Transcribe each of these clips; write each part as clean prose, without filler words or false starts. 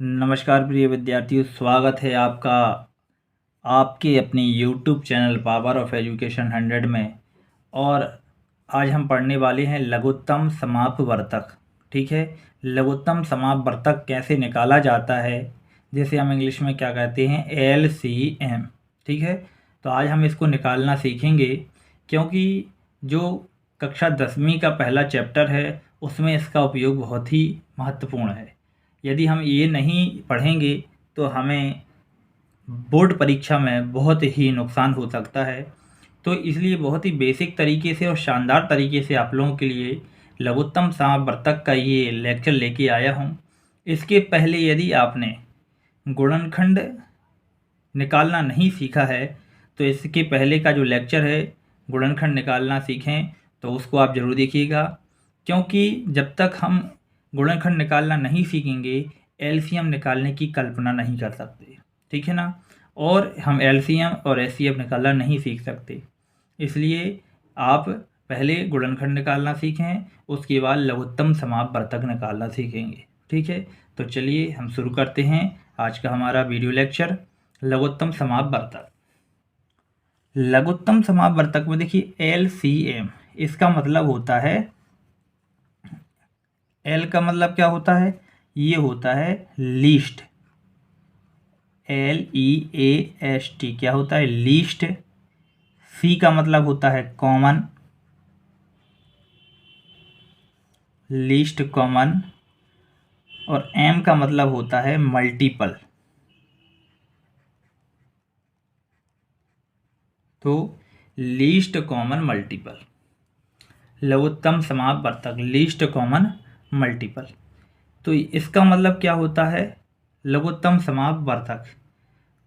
नमस्कार प्रिय विद्यार्थियों, स्वागत है आपका आपके अपने YouTube channel power of education 100 में। और आज हम पढ़ने वाले हैं लघुत्तम समापवर्तक। ठीक है, लघुत्तम समापवर्तक कैसे निकाला जाता है, जिसे हम इंग्लिश में क्या कहते हैं, LCM। ठीक है, तो आज हम इसको निकालना सीखेंगे, क्योंकि जो कक्षा 10वीं का पहला चैप्टर है उसमें इसका उपयोग बहुत ही महत्वपूर्ण है। यदि हम ये नहीं पढ़ेंगे तो हमें बोर्ड परीक्षा में बहुत ही नुकसान हो सकता है। तो इसलिए बहुत ही बेसिक तरीके से और शानदार तरीके से आप लोगों के लिए लघुत्तम समापवर्तक का ये लेक्चर लेके आया हूँ। इसके पहले यदि आपने गुणनखंड निकालना नहीं सीखा है तो इसके पहले का जो लेक्चर है गुणनखंड निकालना सीखें, तो उसको आप ज़रूर देखिएगा, क्योंकि जब तक हम गुणनखंड निकालना नहीं सीखेंगे LCM निकालने की कल्पना नहीं कर सकते। ठीक है ना, और हम LCM और SCF निकालना नहीं सीख सकते। इसलिए आप पहले गुणनखंड निकालना सीखें, उसके बाद लघुत्तम समापवर्तक निकालना सीखेंगे। ठीक है, तो चलिए हम शुरू करते हैं आज का हमारा वीडियो लेक्चर लघुत्तम समापवर्तक। लघुत्तम समापवर्तक में देखिए LCM, इसका मतलब होता है, L का मतलब क्या होता है, ये होता है लीस्ट, LEAST, क्या होता है, लीस्ट। C का मतलब होता है कॉमन, लीस्ट कॉमन। और M का मतलब होता है मल्टीपल। तो लीस्ट कॉमन मल्टीपल, लघुत्तम समापवर्तक लीस्ट कॉमन मल्टीपल। तो इसका मतलब क्या होता है, लघुत्तम समापवर्तक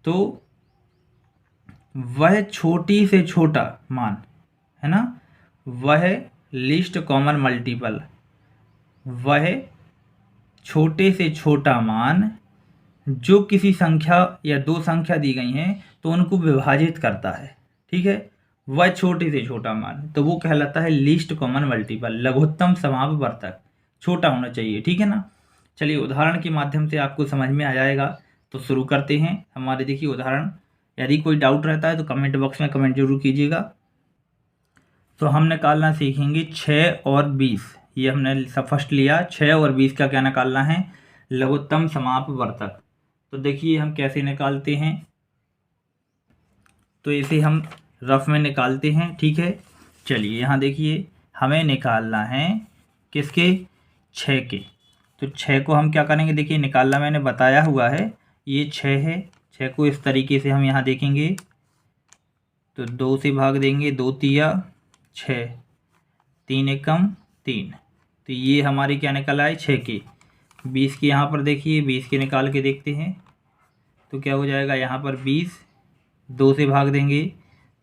तो वह छोटी से छोटा मान है ना, वह लीस्ट कॉमन मल्टीपल, वह छोटे से छोटा मान जो किसी संख्या या दो संख्या दी गई हैं तो उनको विभाजित करता है। ठीक है, वह छोटे से छोटा मान, तो वो कहलाता है लीस्ट कॉमन मल्टीपल। लघुत्तम समापवर्तक छोटा होना चाहिए। ठीक है ना, चलिए उदाहरण के माध्यम से आपको समझ में आ जाएगा, तो शुरू करते हैं। हमारे देखिए उदाहरण, यदि कोई डाउट रहता है तो कमेंट बॉक्स में कमेंट जरूर कीजिएगा। तो हम निकालना सीखेंगे 6 और 20। ये हमने सब फर्स्ट लिया, 6 और 20 का क्या निकालना है, लघुत्तम समापवर्तक। तो देखिए हम कैसे निकालते हैं, तो इसे हम रफ में निकालते हैं। ठीक है, चलिए यहाँ देखिए हमें निकालना है किसके, 6 के। तो 6 को हम क्या करेंगे, देखिए निकालना मैंने बताया हुआ है, ये 6 है। 6 को इस तरीके से हम यहाँ देखेंगे तो 2 से भाग देंगे, 2 तिया 6, 3 एकम 3। तो ये हमारी क्या निकल आए, 6 के। 20 के यहाँ पर देखिए, 20 के निकाल के देखते हैं तो क्या हो जाएगा, यहाँ पर 20 2 से भाग देंगे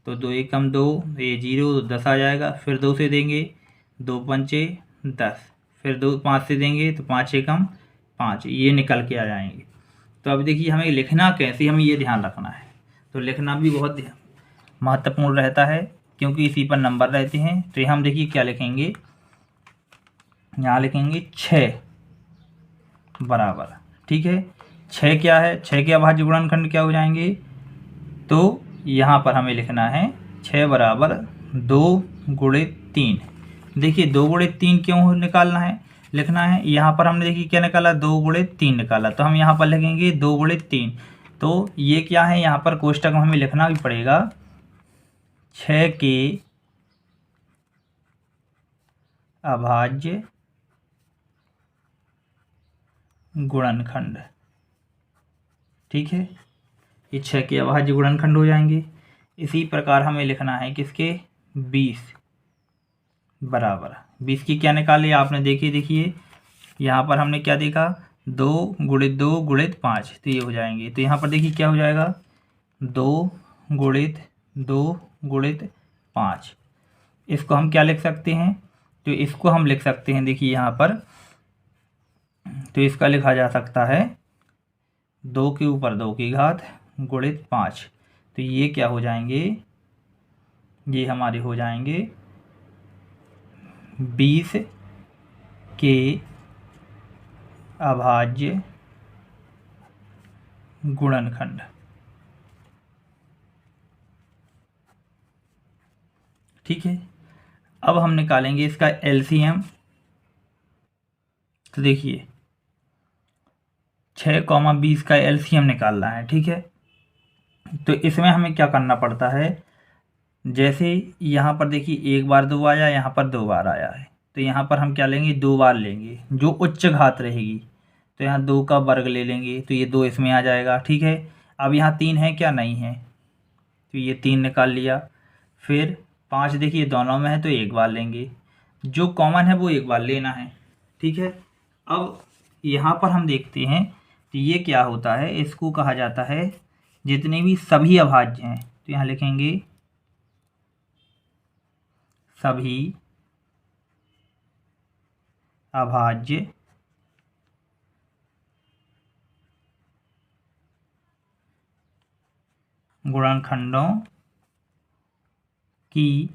तो 2 एकम 2, ये 0, 10 आ जाएगा। फिर 2 से देंगे, 2 पंचे 10, फिर 2 5 से देंगे तो 5 एकम 5, ये निकल के आ जाएंगे। तो अब देखिए हमें लिखना कैसे, हमें ये ध्यान रखना है। तो लिखना भी बहुत महत्वपूर्ण रहता है, क्योंकि इसी पर नंबर रहते हैं। तो हम देखिए क्या लिखेंगे, यहाँ लिखेंगे 6 बराबर, ठीक है, 6 क्या है, 6 के अभाज्य गुणनखंड क्या हो जाएंगे, तो यहाँ पर हमें लिखना है 6 बराबर 2 गुणित 3। देखिए 2 गुणित 3 क्यों निकालना है, लिखना है, यहाँ पर हमने देखिए क्या निकाला, 2 गुणित 3 निकाला, तो हम यहाँ पर लिखेंगे 2 गुणित 3। तो ये क्या है, यहाँ पर कोष्टक में हमें लिखना भी पड़ेगा 6 के अभाज्य गुणनखंड। ठीक है, ये 6 के अभाज्य गुणनखंड हो जाएंगे। इसी प्रकार हमें लिखना है किसके, 20 बराबर 20 की क्या निकाले आपने, देखिए यहाँ पर हमने क्या देखा, 2 गुणित 2 गुणित 5, तो ये हो जाएंगे। तो यहाँ पर देखिए क्या हो जाएगा, 2 गुणित 2 गुणित 5। इसको हम क्या लिख सकते हैं, तो इसको हम लिख सकते हैं, देखिए यहाँ पर, तो इसका लिखा जा सकता है 2 के ऊपर 2 की घात गुणित 5। तो ये क्या हो जाएंगे, ये हमारे हो जाएंगे 20 के अभाज्य गुणनखंड। ठीक है, अब हम निकालेंगे इसका एलसीएम। तो देखिए 6,20 का एलसीएम निकालना है। ठीक है, तो इसमें हमें क्या करना पड़ता है, जैसे यहाँ पर देखिए एक बार 2 आया, यहाँ पर 2 बार आया है, तो यहाँ पर हम क्या लेंगे, 2 बार लेंगे जो उच्च घात रहेगी। तो यहाँ 2 का वर्ग ले लेंगे, तो ये 2 इसमें आ जाएगा। ठीक है, अब यहाँ 3 है क्या, नहीं है, तो ये 3 निकाल लिया। फिर 5 देखिए दोनों में है, तो एक बार लेंगे, जो कॉमन है वो एक बार लेना है। ठीक है, अब यहाँ पर हम देखते हैं तो ये क्या होता है, इसको कहा जाता है जितने भी सभी अभाज्य हैं, तो यहाँ लिखेंगे सभी अभाज्य गुणनखंडों की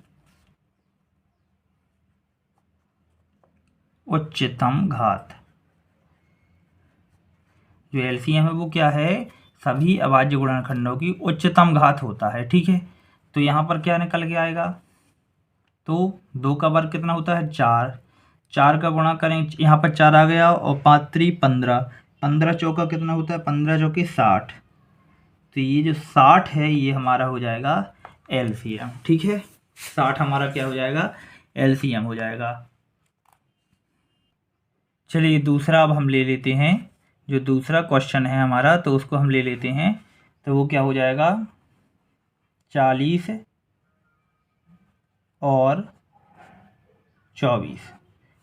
उच्चतम घात। जो एलसीएम है वो क्या है, सभी अभाज्य गुणनखंडों की उच्चतम घात होता है। ठीक है, तो यहाँ पर क्या निकल के आएगा, तो 2 का वर्ग कितना होता है, 4, 4 का गुणा करें, यहाँ पर 4 आ गया, और 5 3 15, 15 चौका कितना होता है, 15 चौके 60, तो ये जो 60 है ये हमारा हो जाएगा एलसीएम। ठीक है, 60 हमारा क्या हो जाएगा, एलसीएम हो जाएगा। चलिए दूसरा अब हम ले लेते हैं, जो दूसरा क्वेश्चन है हमारा, तो उसको हम ले लेते हैं। तो वो क्या हो जाएगा, 40 और 24,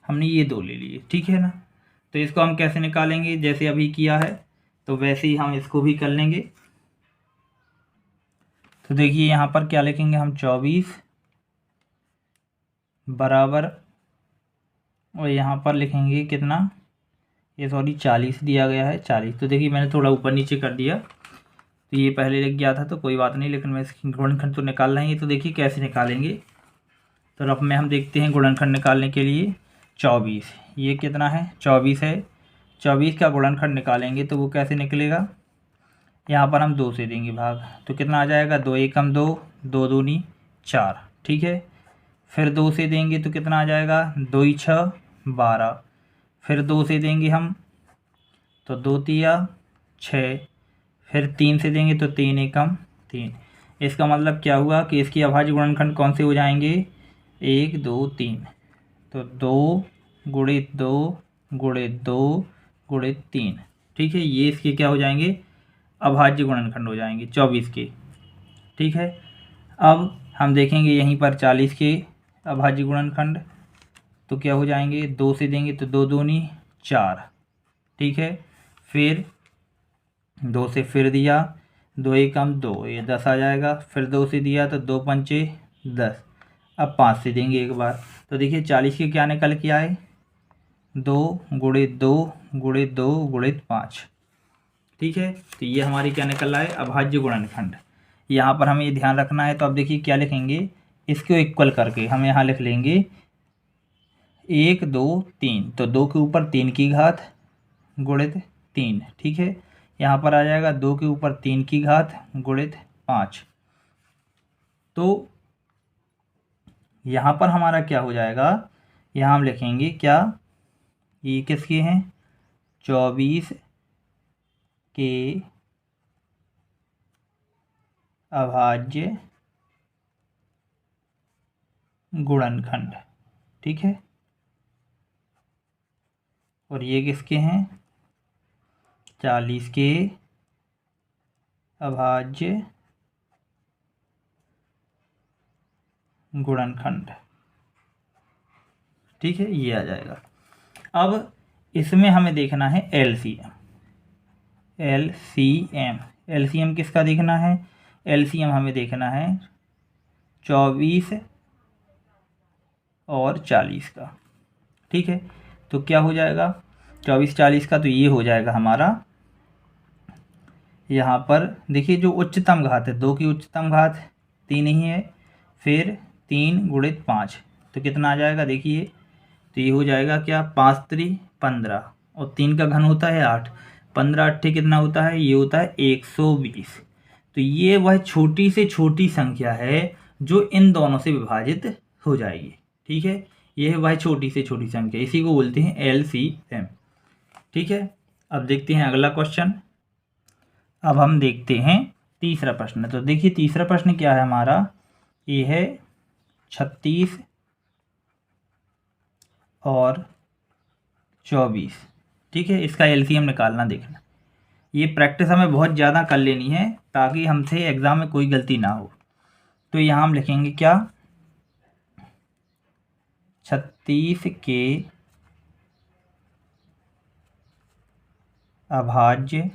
हमने ये 2 ले लिए। ठीक है ना, तो इसको हम कैसे निकालेंगे, जैसे अभी किया है तो वैसे ही हम इसको भी कर लेंगे। तो देखिए यहाँ पर क्या लिखेंगे हम, 24 बराबर, और यहाँ पर लिखेंगे कितना, ये सॉरी 40 दिया गया है, 40। तो देखिए मैंने थोड़ा ऊपर नीचे कर दिया, तो ये पहले लिख गया था तो कोई बात नहीं, लेकिन मैं इसकी गुणनखंड तो निकालना ही है। तो देखिए कैसे निकालेंगे, तो रफ में हम देखते हैं गुणनखंड निकालने के लिए। 24 ये कितना है, 24 है, 24 का गुणनखंड निकालेंगे तो वो कैसे निकलेगा, यहाँ पर हम 2 से देंगे भाग, तो कितना आ जाएगा, 2 एकम 2, 2 दूनी 4। ठीक है, फिर 2 से देंगे तो कितना आ जाएगा, 2 6 12, फिर 2 से देंगे हम तो 2 तिया 6, फिर 3 से देंगे तो 3 एकम 3। इसका मतलब क्या हुआ कि इसकी अभाज्य गुणनखंड कौन से हो जाएंगे, 1 2 3, तो 2 गुणित 2 गुणित 2 गुणित 3। ठीक है, ये इसके क्या हो जाएंगे, अभाज्य गुणनखंड हो जाएंगे 24 के। ठीक है, अब हम देखेंगे यहीं पर 40 के अभाज्य गुणनखंड, तो क्या हो जाएंगे, 2 से देंगे तो 2 दूनी 4। ठीक है, फिर 2 से फिर दिया, 2 एकम 2, ये 10 आ जाएगा, फिर 2 से दिया तो 2 पंचे 10, अब 5 से देंगे एक बार, तो देखिए 40 के क्या निकल के आए, 2 गुणित 2 गुणित 2 गुणित 5। ठीक है, तो ये हमारी क्या निकल रहा है, अभाज्य गुणनखंड। यहाँ पर हमें ये ध्यान रखना है, तो अब देखिए क्या लिखेंगे, इसको इक्वल करके हम यहाँ लिख लेंगे 1 2 3, तो 2 के ऊपर 3 की घात गुणित 3। ठीक है, यहाँ पर आ जाएगा 2 के ऊपर 3 की घात गुणित 5। तो यहाँ पर हमारा क्या हो जाएगा, यहाँ हम लिखेंगे क्या, ये किसके हैं, 24 के अभाज्य गुणनखंड। ठीक है, और ये किसके हैं, 40 के अभाज्य गुणनखंड। ठीक है, ये आ जाएगा। अब इसमें हमें देखना है एलसीएम। एलसीएम एलसीएम किसका देखना है, एलसीएम हमें देखना है 24 और 40 का। ठीक है, तो क्या हो जाएगा, 24 40 का, तो ये हो जाएगा हमारा, यहाँ पर देखिए जो उच्चतम घात है, 2 की उच्चतम घात 3 ही है, फिर 3 गुणित 5, तो कितना आ जाएगा, देखिए तो ये हो जाएगा क्या, 5 3 15, और 3 का घन होता है 8, 15 अट्ठे कितना होता है, ये होता है 120। तो ये वह छोटी से छोटी संख्या है जो इन दोनों से विभाजित हो जाएगी। ठीक है, ये है वह छोटी से छोटी संख्या, इसी को बोलते हैं LCM। ठीक है, अब देखते हैं अगला क्वेश्चन। अब हम देखते हैं तीसरा प्रश्न। तो देखिए तीसरा प्रश्न क्या है हमारा, ये है 36 और 24। ठीक है, इसका LCM निकालना देखना। ये प्रैक्टिस हमें बहुत ज़्यादा कर लेनी है ताकि हमसे एग्ज़ाम में कोई गलती ना हो। तो यहाँ हम लिखेंगे क्या, 36 के अभाज्य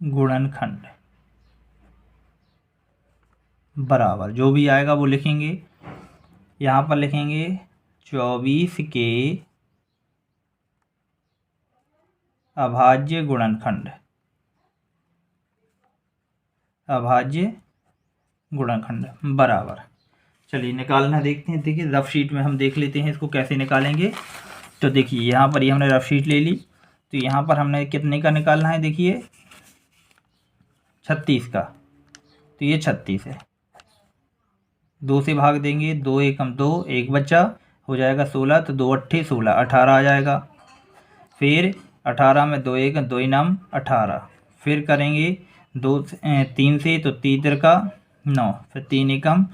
गुणनखंड बराबर, जो भी आएगा वो लिखेंगे। यहाँ पर लिखेंगे 24 के अभाज्य गुणनखंड, अभाज्य गुणनखंड बराबर। चलिए निकालना देखते हैं। देखिए रफ शीट में हम देख लेते हैं इसको कैसे निकालेंगे। तो देखिए यहाँ पर ये हमने रफ शीट ले ली। तो यहाँ पर हमने कितने का निकालना है, देखिए 36 का। तो ये 36 है, 2 से भाग देंगे, 2 एकम 2, एक बच्चा हो जाएगा 16। तो 2 अट्ठे 16, 18 आ जाएगा। फिर 18 में 2 एक 2 नम 18। फिर करेंगे 3 से, तो 3 का 9, फिर 3 एकम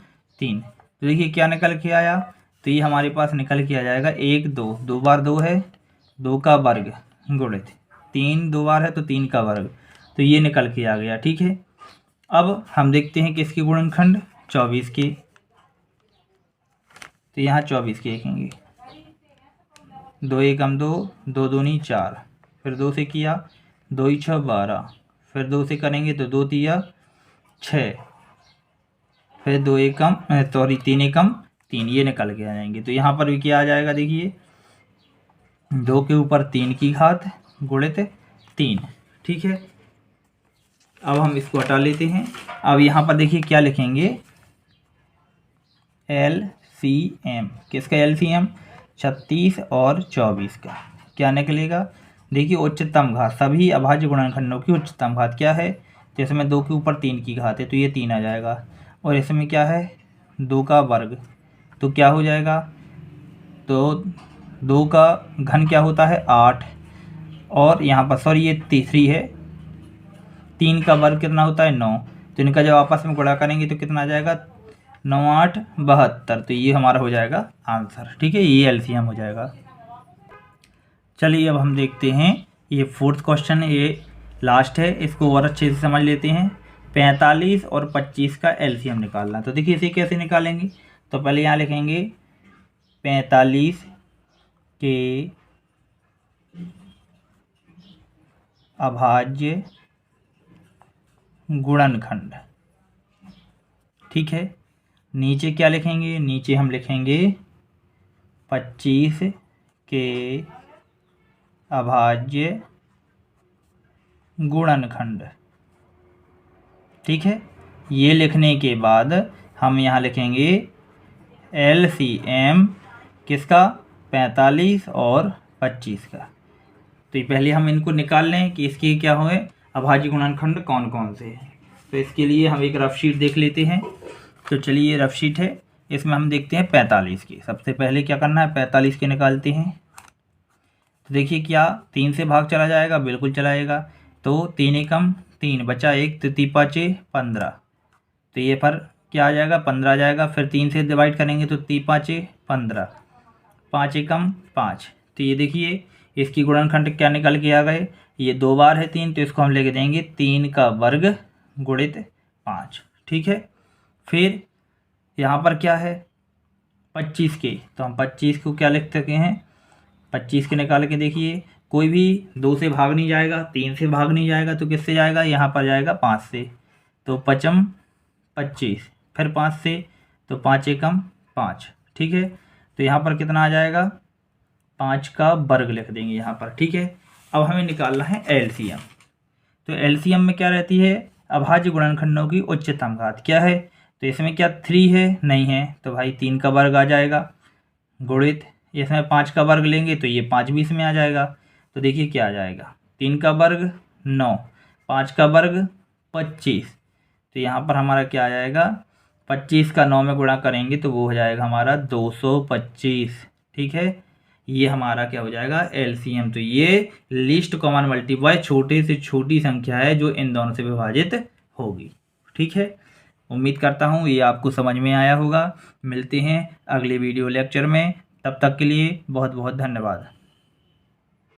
3। तो देखिए क्या निकल के आया, तो ये हमारे पास निकल के आ जाएगा 1 2, 2 बार 2 है, 2 का वर्ग गुणित 3, 2 बार है तो 3 का वर्ग। तो ये निकल के आ गया। ठीक है, अब हम देखते हैं किसके गुणनखंड, 24 के। तो यहाँ 24 के लिखेंगे, 2 एकम 2, 2 दूनी 4, फिर 2 से किया, 2 ही 6 12, फिर 2 से करेंगे तो 2 तिया 6, फिर 2 एकम 3 एकम 3, ये निकल के आ जाएंगे। तो यहाँ पर भी क्या आ जाएगा, देखिए 2 के ऊपर 3 की घात गुणित 3। ठीक है, अब हम इसको हटा लेते हैं। अब यहाँ पर देखिए क्या लिखेंगे, LCM, किसका LCM, 36 और 24 का क्या निकलेगा। देखिए उच्चतम घात, सभी अभाज्य गुणनखंडों की उच्चतम घात क्या है, तो इसमें 2 के ऊपर 3 की घात है तो ये 3 आ जाएगा। और इसमें क्या है, 2 का वर्ग, तो क्या हो जाएगा, तो 2 का घन क्या होता है 8, और यहाँ पर सॉरी ये तीसरी है, 3 का वर्ग कितना होता है 9। तो इनका जब आपस में गुणा करेंगे तो कितना आ जाएगा, 9 8 72। तो ये हमारा हो जाएगा आंसर। ठीक है, ये LCM हो जाएगा। चलिए अब हम देखते हैं ये 4th क्वेश्चन है, ये लास्ट है, इसको और अच्छे से समझ लेते हैं। 45 और 25 का LCM निकालना। तो देखिए इसे कैसे निकालेंगे, तो पहले यहाँ लिखेंगे 45 के अभाज्य गुणनखंड। ठीक है, नीचे क्या लिखेंगे, नीचे हम लिखेंगे 25 के अभाज्य गुणनखंड। ठीक है, ये लिखने के बाद हम यहाँ लिखेंगे LCM किसका, 45 और 25 का। तो ये पहले हम इनको निकाल लें कि इसके क्या हुए अभाज्य गुणनखंड कौन कौन से हैं। तो इसके लिए हम एक रफ शीट देख लेते हैं। तो चलिए ये रफ शीट है, इसमें हम देखते हैं 45 की। सबसे पहले क्या करना है, 45 के निकालते हैं। तो देखिए क्या 3 से भाग चला जाएगा, बिल्कुल चलाएगा। तो 3 एकम 3, बचा 1, तो 3 5 15। तो ये पर क्या आ जाएगा, 15 आ जाएगा। फिर 3 से डिवाइड करेंगे तो 3 5 15, 5 एकम 5। तो ये देखिए इसकी गुणनखंड क्या निकल के आ गए, ये 2 बार है 3, तो इसको हम लेके देंगे 3 का वर्ग गुणित 5। ठीक है, फिर यहाँ पर क्या है 25 के, तो हम 25 को क्या लिख सके हैं, 25 के निकाल के देखिए, कोई भी 2 से भाग नहीं जाएगा, 3 से भाग नहीं जाएगा, तो किससे जाएगा, यहाँ पर जाएगा 5 से। तो 5 25, फिर 5 से, तो 5 एकम 5। ठीक है, तो यहाँ पर कितना आ जाएगा, 5 का वर्ग लिख देंगे यहाँ पर। ठीक है, अब हमें निकालना है LCM। तो LCM में क्या रहती है, अभाज्य गुणनखंडों की उच्चतम घात क्या है। तो इसमें क्या 3 है, नहीं है, तो भाई 3 का वर्ग आ जाएगा गुणित, इसमें 5 का वर्ग लेंगे तो ये 5 20 में आ जाएगा। तो देखिए क्या आ जाएगा, 3 का वर्ग 9, 5 का वर्ग 25। तो यहाँ पर हमारा क्या आ जाएगा, 25 का 9 में गुणा करेंगे तो वो हो जाएगा हमारा 225। ठीक है, ये हमारा क्या हो जाएगा, एलसीएम। तो ये लीस्ट कॉमन मल्टीप्लाई छोटे से छोटी संख्या है जो इन दोनों से विभाजित होगी। ठीक है, उम्मीद करता हूँ ये आपको समझ में आया होगा। मिलते हैं अगले वीडियो लेक्चर में, तब तक के लिए बहुत बहुत धन्यवाद।